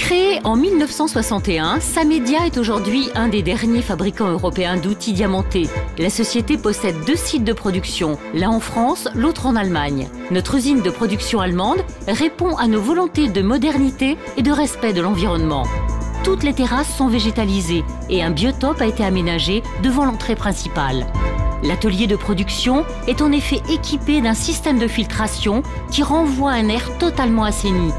Créé en 1961, Samedia est aujourd'hui un des derniers fabricants européens d'outils diamantés. La société possède 2 sites de production, l'un en France, l'autre en Allemagne. Notre usine de production allemande répond à nos volontés de modernité et de respect de l'environnement. Toutes les terrasses sont végétalisées et un biotope a été aménagé devant l'entrée principale. L'atelier de production est en effet équipé d'un système de filtration qui renvoie un air totalement assaini.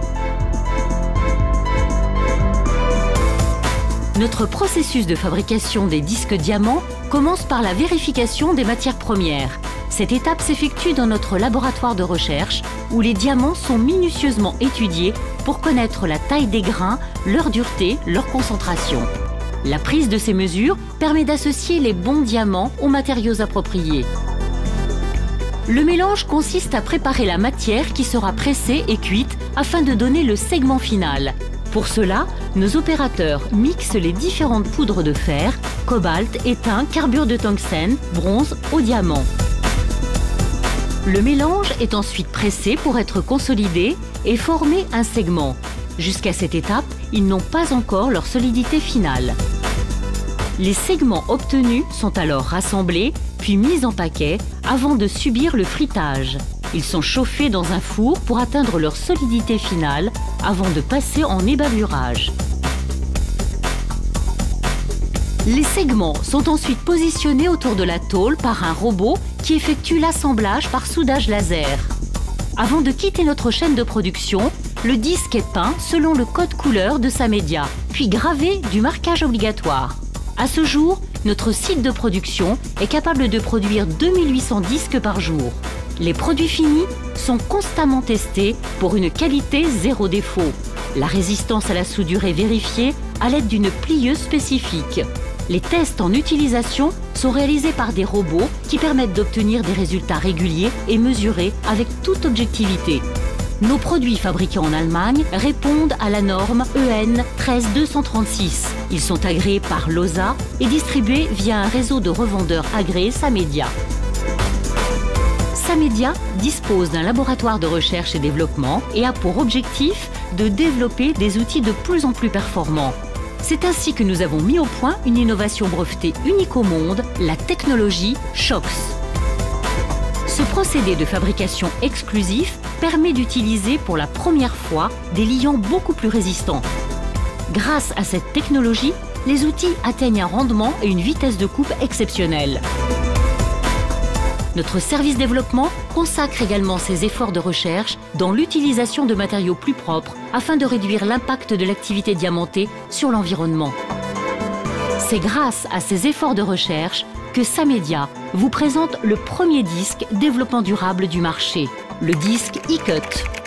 Notre processus de fabrication des disques diamants commence par la vérification des matières premières. Cette étape s'effectue dans notre laboratoire de recherche où les diamants sont minutieusement étudiés pour connaître la taille des grains, leur dureté, leur concentration. La prise de ces mesures permet d'associer les bons diamants aux matériaux appropriés. Le mélange consiste à préparer la matière qui sera pressée et cuite afin de donner le segment final. Pour cela, nos opérateurs mixent les différentes poudres de fer, cobalt, étain, carbure de tungstène, bronze au diamant. Le mélange est ensuite pressé pour être consolidé et former un segment. Jusqu'à cette étape, ils n'ont pas encore leur solidité finale. Les segments obtenus sont alors rassemblés, puis mis en paquet avant de subir le frittage. Ils sont chauffés dans un four pour atteindre leur solidité finale avant de passer en ébavurage. Les segments sont ensuite positionnés autour de la tôle par un robot qui effectue l'assemblage par soudage laser. Avant de quitter notre chaîne de production, le disque est peint selon le code couleur de Samedia, puis gravé du marquage obligatoire. À ce jour, notre site de production est capable de produire 2800 disques par jour. Les produits finis sont constamment testés pour une qualité zéro défaut. La résistance à la soudure est vérifiée à l'aide d'une plieuse spécifique. Les tests en utilisation sont réalisés par des robots qui permettent d'obtenir des résultats réguliers et mesurés avec toute objectivité. Nos produits fabriqués en Allemagne répondent à la norme EN 13236. Ils sont agréés par l'OSA et distribués via un réseau de revendeurs agréés Samedia. Samedia dispose d'un laboratoire de recherche et développement et a pour objectif de développer des outils de plus en plus performants. C'est ainsi que nous avons mis au point une innovation brevetée unique au monde, la technologie SHOX. Ce procédé de fabrication exclusif permet d'utiliser pour la première fois des liants beaucoup plus résistants. Grâce à cette technologie, les outils atteignent un rendement et une vitesse de coupe exceptionnelle. Notre service développement consacre également ses efforts de recherche dans l'utilisation de matériaux plus propres afin de réduire l'impact de l'activité diamantée sur l'environnement. C'est grâce à ces efforts de recherche que Samedia vous présente le premier disque développement durable du marché, le disque e-Cut.